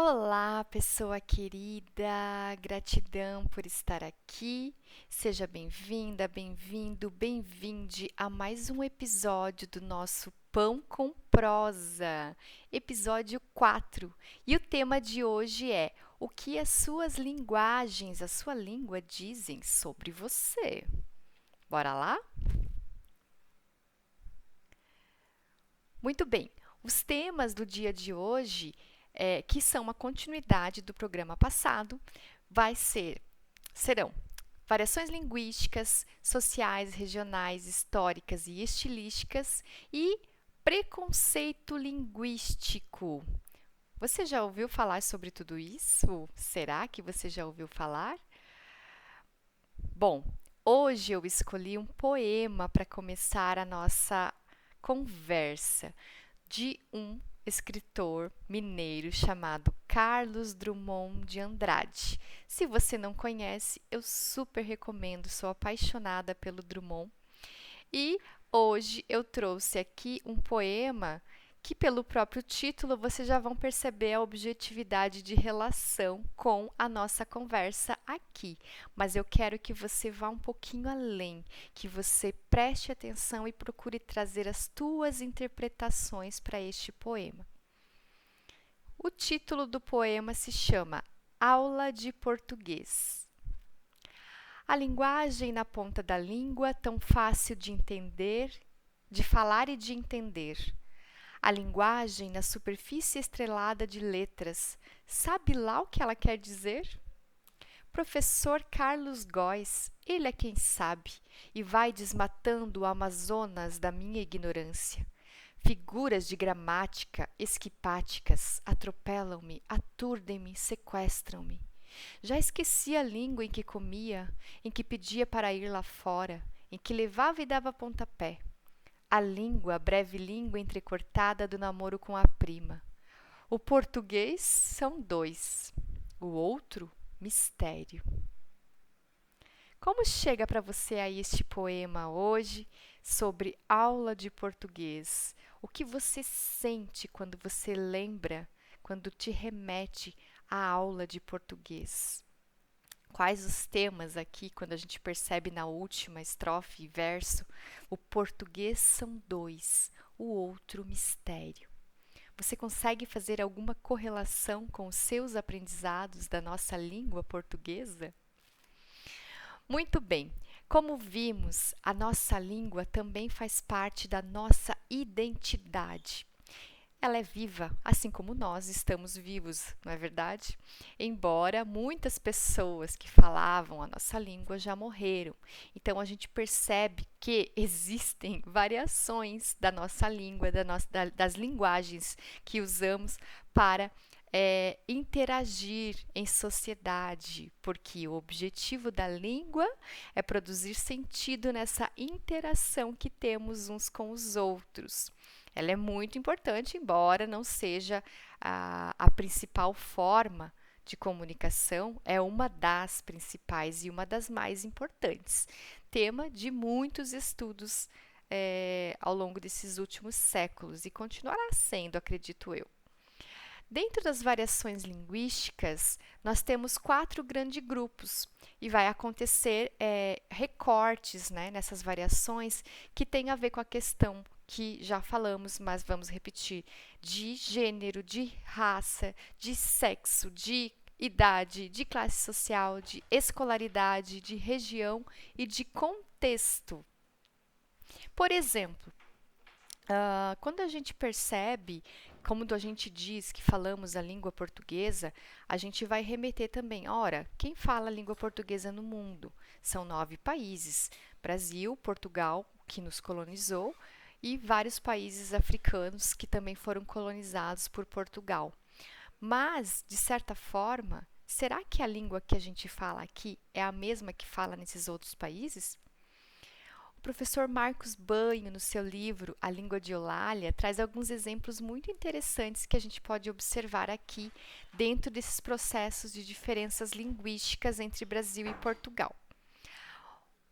Olá, pessoa querida, gratidão por estar aqui. Seja bem-vinda, bem-vindo, bem-vinde a mais um episódio do nosso Pão com Prosa, episódio 4. E o tema de hoje é: o que as suas linguagens, a sua língua dizem sobre você? Bora lá? Muito bem. Os temas do dia de hoje, que são uma continuidade do programa passado, serão variações linguísticas, sociais, regionais, históricas e estilísticas e preconceito linguístico. Você já ouviu falar sobre tudo isso? Será que você já ouviu falar? Bom, hoje eu escolhi um poema para começar a nossa conversa de um escritor mineiro chamado Carlos Drummond de Andrade. Se você não conhece, eu super recomendo, sou apaixonada pelo Drummond. E hoje eu trouxe aqui um poema que, pelo próprio título, vocês já vão perceber a objetividade de relação com a nossa conversa aqui. Mas eu quero que você vá um pouquinho além, que você preste atenção e procure trazer as tuas interpretações para este poema. O título do poema se chama Aula de Português. A linguagem na ponta da língua, tão fácil de entender, de falar e de entender. A linguagem na superfície estrelada de letras, sabe lá o que ela quer dizer? Professor Carlos Góes, ele é quem sabe, e vai desmatando o Amazonas da minha ignorância. Figuras de gramática esquipáticas atropelam-me, aturdem-me, sequestram-me. Já esqueci a língua em que comia, em que pedia para ir lá fora, em que levava e dava pontapé. A língua, a breve língua entrecortada do namoro com a prima. O português são dois, o outro, mistério. Como chega para você aí este poema hoje sobre aula de português? O que você sente quando você lembra, quando te remete à aula de português? Quais os temas aqui, quando a gente percebe na última estrofe e verso, o português são dois, o outro mistério. Você consegue fazer alguma correlação com os seus aprendizados da nossa língua portuguesa? Muito bem. Como vimos, a nossa língua também faz parte da nossa identidade. Ela é viva, assim como nós estamos vivos, não é verdade? Embora muitas pessoas que falavam a nossa língua já morreram. Então a gente percebe que existem variações da nossa língua, das linguagens que usamos para interagir em sociedade, porque o objetivo da língua é produzir sentido nessa interação que temos uns com os outros. Ela é muito importante, embora não seja a principal forma de comunicação, é uma das principais e uma das mais importantes. Tema de muitos estudos ao longo desses últimos séculos e continuará sendo, acredito eu. Dentro das variações linguísticas, nós temos 4 grandes grupos e vai acontecer recortes, né, nessas variações que tem a ver com a questão que já falamos, mas vamos repetir, de gênero, de raça, de sexo, de idade, de classe social, de escolaridade, de região e de contexto. Por exemplo, quando a gente percebe, como a gente diz que falamos a língua portuguesa, a gente vai remeter também, ora, quem fala a língua portuguesa no mundo? São 9 países, Brasil, Portugal, que nos colonizou, e vários países africanos que também foram colonizados por Portugal. Mas, de certa forma, será que a língua que a gente fala aqui é a mesma que fala nesses outros países? O professor Marcos Banho, no seu livro A Língua de Eulália, traz alguns exemplos muito interessantes que a gente pode observar aqui dentro desses processos de diferenças linguísticas entre Brasil e Portugal.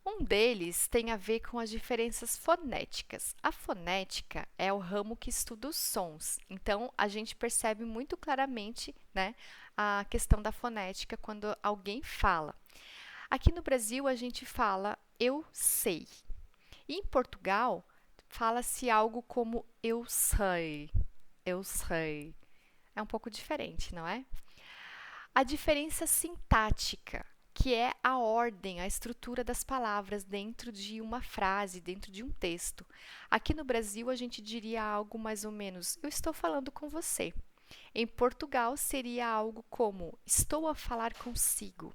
Um deles tem a ver com as diferenças fonéticas. A fonética é o ramo que estuda os sons, então a gente percebe muito claramente, né, a questão da fonética quando alguém fala. Aqui no Brasil, a gente fala eu sei. E em Portugal, fala-se algo como eu sei. Eu sei. É um pouco diferente, não é? A diferença sintática, que é a ordem, a estrutura das palavras dentro de uma frase, dentro de um texto. Aqui no Brasil, a gente diria algo mais ou menos: eu estou falando com você. Em Portugal, seria algo como: estou a falar consigo.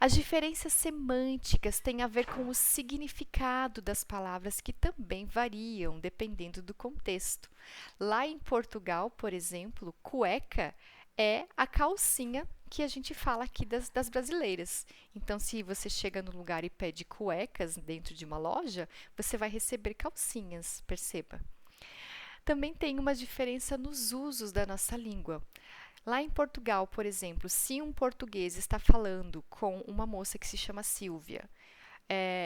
As diferenças semânticas têm a ver com o significado das palavras, que também variam dependendo do contexto. Lá em Portugal, por exemplo, cueca é a calcinha que a gente fala aqui das brasileiras. Então, se você chega no lugar e pede cuecas dentro de uma loja, você vai receber calcinhas, perceba. Também tem uma diferença nos usos da nossa língua. Lá em Portugal, por exemplo, se um português está falando com uma moça que se chama Silvia,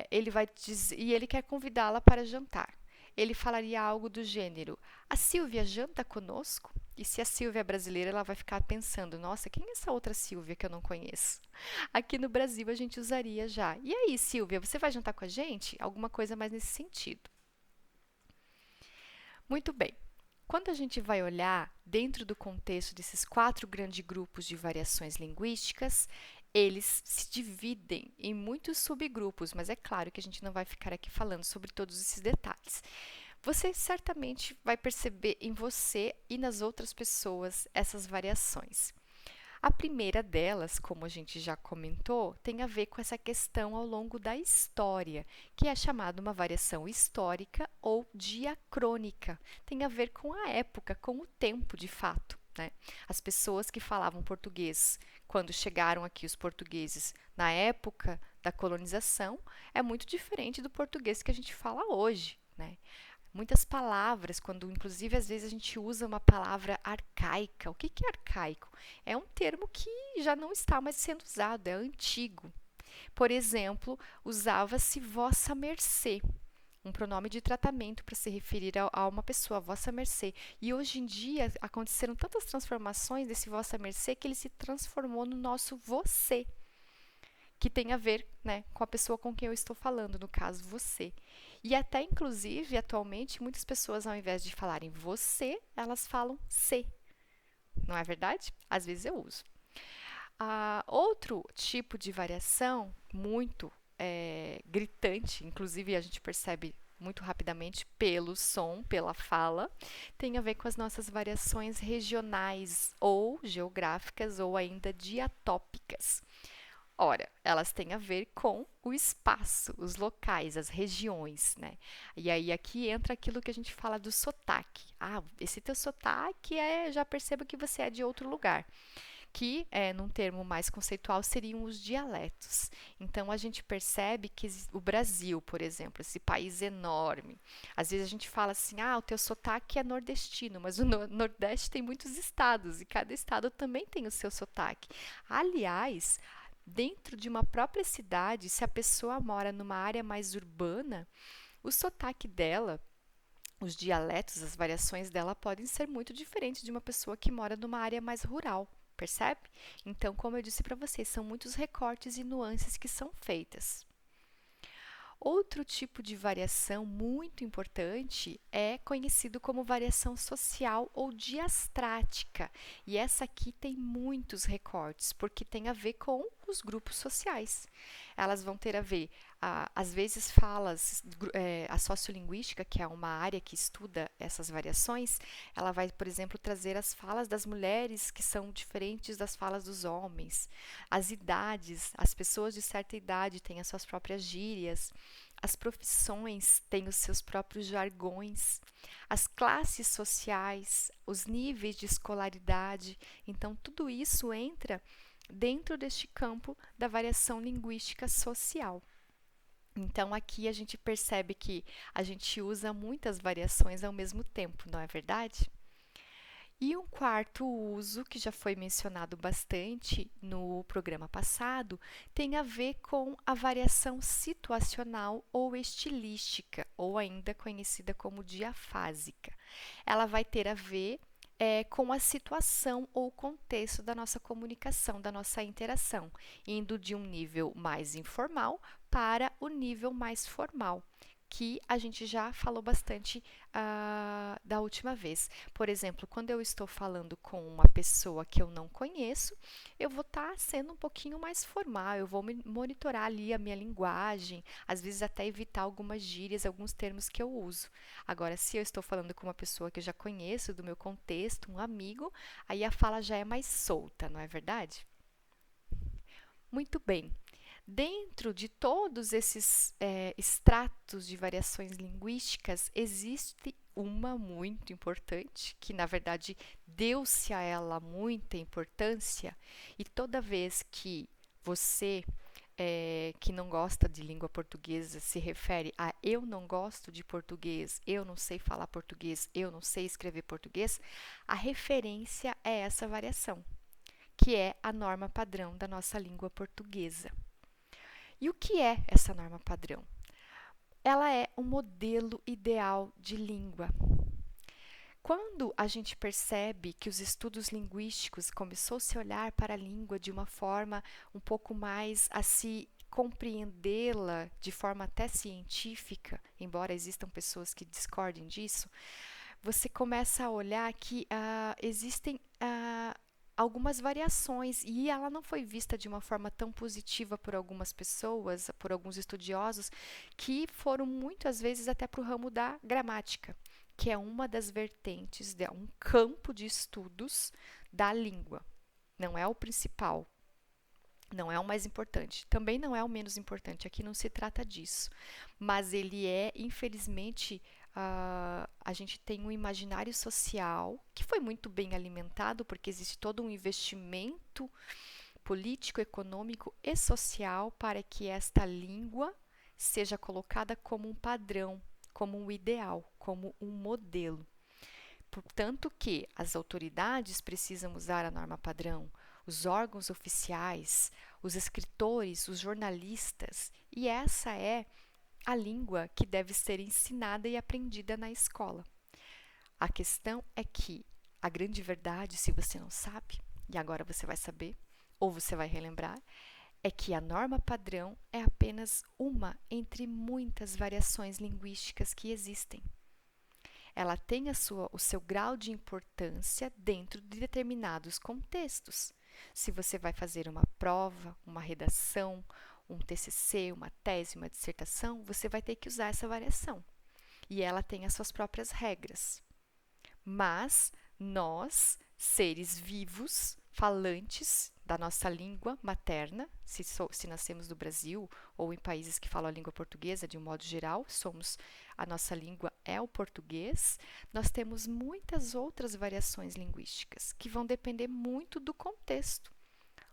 ele vai dizer, e ele quer convidá-la para jantar. Ele falaria algo do gênero: a Silvia janta conosco? E se a Silvia é brasileira, ela vai ficar pensando: nossa, quem é essa outra Silvia que eu não conheço? Aqui no Brasil a gente usaria já: e aí, Silvia, você vai jantar com a gente? Alguma coisa mais nesse sentido. Muito bem. Quando a gente vai olhar dentro do contexto desses 4 grandes grupos de variações linguísticas, eles se dividem em muitos subgrupos, mas é claro que a gente não vai ficar aqui falando sobre todos esses detalhes. Você certamente vai perceber em você e nas outras pessoas essas variações. A primeira delas, como a gente já comentou, tem a ver com essa questão ao longo da história, que é chamada uma variação histórica ou diacrônica. Tem a ver com a época, com o tempo de fato, né? As pessoas que falavam português quando chegaram aqui os portugueses na época da colonização é muito diferente do português que a gente fala hoje, né? Muitas palavras, quando inclusive às vezes a gente usa uma palavra arcaica. O que é arcaico? É um termo que já não está mais sendo usado, é antigo. Por exemplo, usava-se vossa mercê, um pronome de tratamento para se referir a uma pessoa, vossa mercê. E hoje em dia aconteceram tantas transformações desse vossa mercê que ele se transformou no nosso você, que tem a ver, né, com a pessoa com quem eu estou falando, no caso, você. E até, inclusive, atualmente, muitas pessoas, ao invés de falarem você, elas falam se. Não é verdade? Às vezes eu uso. Outro tipo de variação muito gritante, inclusive a gente percebe muito rapidamente pelo som, pela fala, tem a ver com as nossas variações regionais ou geográficas ou ainda diatópicas. Ora, elas têm a ver com o espaço, os locais, as regiões, né? E aí aqui entra aquilo que a gente fala do sotaque. Ah, esse teu sotaque já percebo que você é de outro lugar. Que, num termo mais conceitual, seriam os dialetos. Então, a gente percebe que o Brasil, por exemplo, esse país enorme, às vezes a gente fala assim: ah, o teu sotaque é nordestino, mas o Nordeste tem muitos estados e cada estado também tem o seu sotaque. Aliás, dentro de uma própria cidade, se a pessoa mora numa área mais urbana, o sotaque dela, os dialetos, as variações dela podem ser muito diferentes de uma pessoa que mora numa área mais rural, percebe? Então, como eu disse para vocês, são muitos recortes e nuances que são feitas. Outro tipo de variação muito importante é conhecido como variação social ou diastrática. E essa aqui tem muitos recortes, porque tem a ver com os grupos sociais. Elas vão ter a ver, às vezes, a sociolinguística, que é uma área que estuda essas variações, ela vai, por exemplo, trazer as falas das mulheres que são diferentes das falas dos homens. As idades, as pessoas de certa idade têm as suas próprias gírias. As profissões têm os seus próprios jargões, as classes sociais, os níveis de escolaridade. Então, tudo isso entra dentro deste campo da variação linguística social. Então, aqui a gente percebe que a gente usa muitas variações ao mesmo tempo, não é verdade? E um quarto uso, que já foi mencionado bastante no programa passado, tem a ver com a variação situacional ou estilística, ou ainda conhecida como diafásica. Ela vai ter a ver com a situação ou contexto da nossa comunicação, da nossa interação, indo de um nível mais informal para o nível mais formal, que a gente já falou bastante da última vez. Por exemplo, quando eu estou falando com uma pessoa que eu não conheço, eu vou estar sendo um pouquinho mais formal, eu vou monitorar ali a minha linguagem, às vezes até evitar algumas gírias, alguns termos que eu uso. Agora, se eu estou falando com uma pessoa que eu já conheço, do meu contexto, um amigo, aí a fala já é mais solta, não é verdade? Muito bem. Dentro de todos esses estratos de variações linguísticas, existe uma muito importante, que na verdade deu-se a ela muita importância, e toda vez que você que não gosta de língua portuguesa se refere a eu não gosto de português, eu não sei falar português, eu não sei escrever português, a referência é essa variação, que é a norma padrão da nossa língua portuguesa. E o que é essa norma padrão? Ela é um modelo ideal de língua. Quando a gente percebe que os estudos linguísticos começou a se olhar para a língua de uma forma um pouco mais a se compreendê-la de forma até científica, embora existam pessoas que discordem disso, você começa a olhar que existem algumas variações e ela não foi vista de uma forma tão positiva por algumas pessoas, por alguns estudiosos, que foram muitas vezes até para o ramo da gramática, que é uma das vertentes, de um campo de estudos da língua. Não é o principal, não é o mais importante, também não é o menos importante, aqui não se trata disso, mas ele é, infelizmente, a gente tem um imaginário social que foi muito bem alimentado, porque existe todo um investimento político, econômico e social para que esta língua seja colocada como um padrão, como um ideal, como um modelo. Portanto que as autoridades precisam usar a norma padrão, os órgãos oficiais, os escritores, os jornalistas, e essa é a língua que deve ser ensinada e aprendida na escola. A questão é que a grande verdade, se você não sabe, e agora você vai saber, ou você vai relembrar, é que a norma padrão é apenas uma entre muitas variações linguísticas que existem. Ela tem o seu grau de importância dentro de determinados contextos. Se você vai fazer uma prova, uma redação, um TCC, uma tese, uma dissertação, você vai ter que usar essa variação. E ela tem as suas próprias regras. Mas nós, seres vivos, falantes da nossa língua materna, se nascemos no Brasil ou em países que falam a língua portuguesa, de um modo geral, a nossa língua é o português, nós temos muitas outras variações linguísticas que vão depender muito do contexto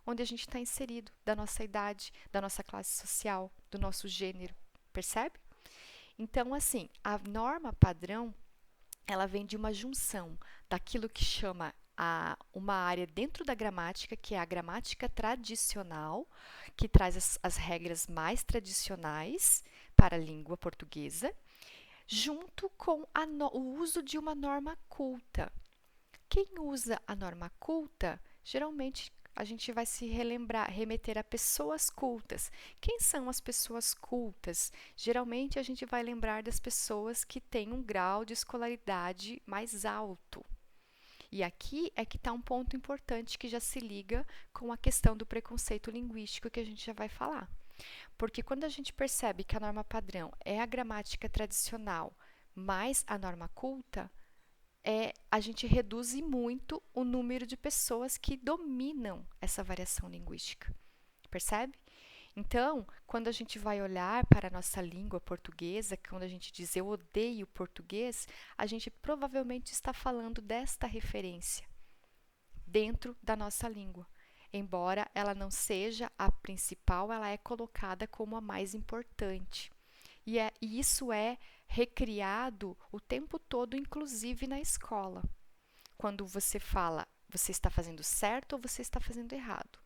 onde a gente está inserido, da nossa idade, da nossa classe social, do nosso gênero, percebe? Então, assim, a norma padrão ela vem de uma junção daquilo que chama uma área dentro da gramática, que é a gramática tradicional, que traz as regras mais tradicionais para a língua portuguesa, junto com o uso de uma norma culta. Quem usa a norma culta, geralmente a gente vai se remeter a pessoas cultas. Quem são as pessoas cultas? Geralmente a gente vai lembrar das pessoas que têm um grau de escolaridade mais alto. E aqui é que está um ponto importante que já se liga com a questão do preconceito linguístico que a gente já vai falar. Porque quando a gente percebe que a norma padrão é a gramática tradicional mais a norma culta, a gente reduz muito o número de pessoas que dominam essa variação linguística. Percebe? Então, quando a gente vai olhar para a nossa língua portuguesa, quando a gente diz eu odeio português, a gente provavelmente está falando desta referência dentro da nossa língua. Embora ela não seja a principal, ela é colocada como a mais importante. E isso é recriado o tempo todo, inclusive na escola. quando você fala, você está fazendo certo ou você está fazendo errado.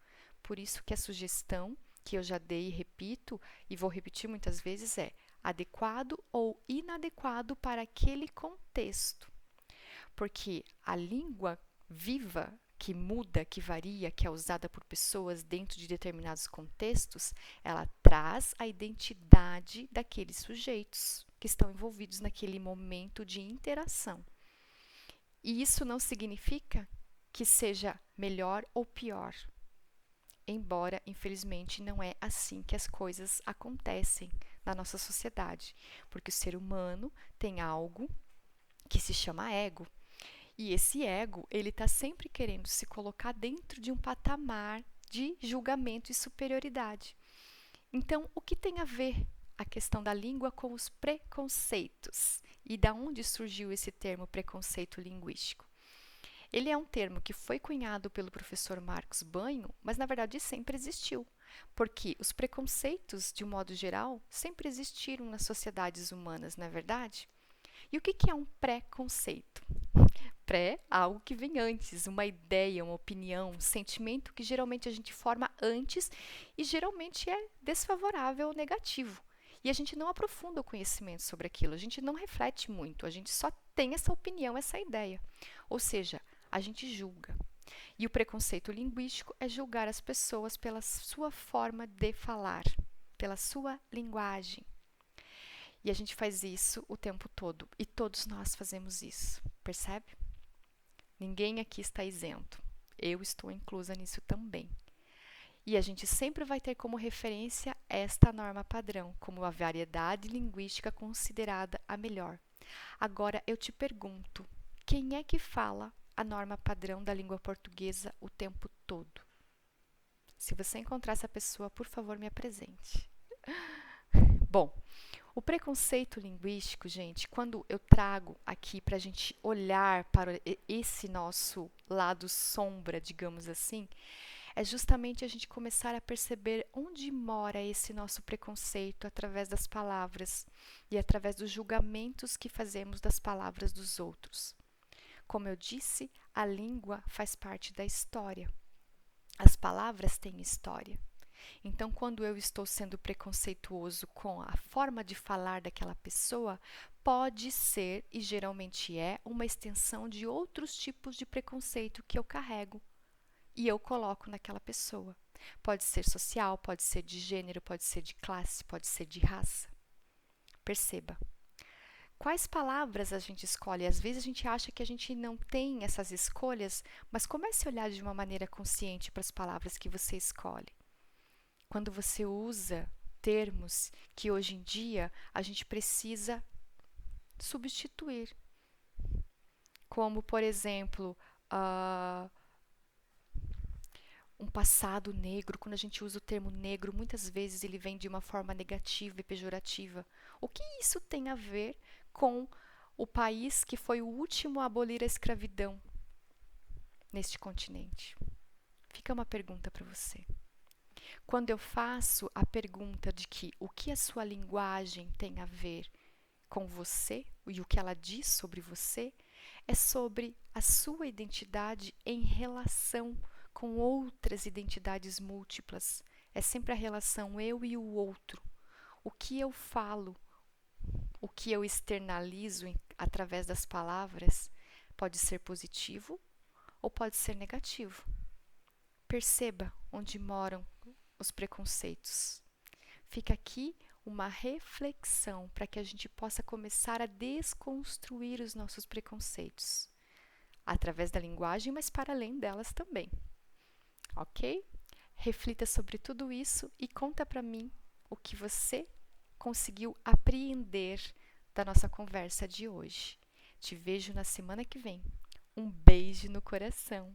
Por isso que a sugestão que eu já dei e repito, e vou repetir muitas vezes, é adequado ou inadequado para aquele contexto. Porque a língua viva, que muda, que varia, que é usada por pessoas dentro de determinados contextos, ela traz a identidade daqueles sujeitos que estão envolvidos naquele momento de interação. E isso não significa que seja melhor ou pior. Embora, infelizmente, não é assim que as coisas acontecem na nossa sociedade, porque o ser humano tem algo que se chama ego. E esse ego, ele está sempre querendo se colocar dentro de um patamar de julgamento e superioridade. Então, o que tem a ver a questão da língua com os preconceitos? E da onde surgiu esse termo preconceito linguístico? Ele é um termo que foi cunhado pelo professor Marcos Banho, mas na verdade sempre existiu, porque os preconceitos, de um modo geral, sempre existiram nas sociedades humanas, não é verdade? E o que é um preconceito? Pré, algo que vem antes, uma ideia, uma opinião, um sentimento que geralmente a gente forma antes e geralmente é desfavorável ou negativo. E a gente não aprofunda o conhecimento sobre aquilo, a gente não reflete muito, a gente só tem essa opinião, essa ideia. Ou seja, a gente julga. E o preconceito linguístico é julgar as pessoas pela sua forma de falar, pela sua linguagem. E a gente faz isso o tempo todo. E todos nós fazemos isso, percebe? Ninguém aqui está isento. Eu estou inclusa nisso também. E a gente sempre vai ter como referência esta norma padrão, como a variedade linguística considerada a melhor. Agora eu te pergunto, quem é que fala a norma padrão da língua portuguesa o tempo todo? Se você encontrar essa pessoa, por favor, me apresente. Bom, o preconceito linguístico, gente, quando eu trago aqui para a gente olhar para esse nosso lado sombra, digamos assim, é justamente a gente começar a perceber onde mora esse nosso preconceito através das palavras e através dos julgamentos que fazemos das palavras dos outros. Como eu disse, a língua faz parte da história. As palavras têm história. Então, quando eu estou sendo preconceituoso com a forma de falar daquela pessoa, pode ser, e geralmente é, uma extensão de outros tipos de preconceito que eu carrego e eu coloco naquela pessoa. Pode ser social, pode ser de gênero, pode ser de classe, pode ser de raça. Perceba. Quais palavras a gente escolhe? Às vezes a gente acha que a gente não tem essas escolhas, mas comece a olhar de uma maneira consciente para as palavras que você escolhe. Quando você usa termos que hoje em dia a gente precisa substituir, como, por exemplo, um passado negro. Quando a gente usa o termo negro, muitas vezes ele vem de uma forma negativa e pejorativa. O que isso tem a ver com o país que foi o último a abolir a escravidão neste continente? Fica uma pergunta para você. Quando eu faço a pergunta de que o que a sua linguagem tem a ver com você e o que ela diz sobre você, é sobre a sua identidade em relação com outras identidades múltiplas. É sempre a relação eu e o outro. O que eu falo, o que eu externalizo através das palavras, pode ser positivo ou pode ser negativo. Perceba onde moram os preconceitos. Fica aqui uma reflexão para que a gente possa começar a desconstruir os nossos preconceitos, através da linguagem, mas para além delas também. Ok? Reflita sobre tudo isso e conta para mim o que você conseguiu apreender da nossa conversa de hoje. Te vejo na semana que vem. Um beijo no coração.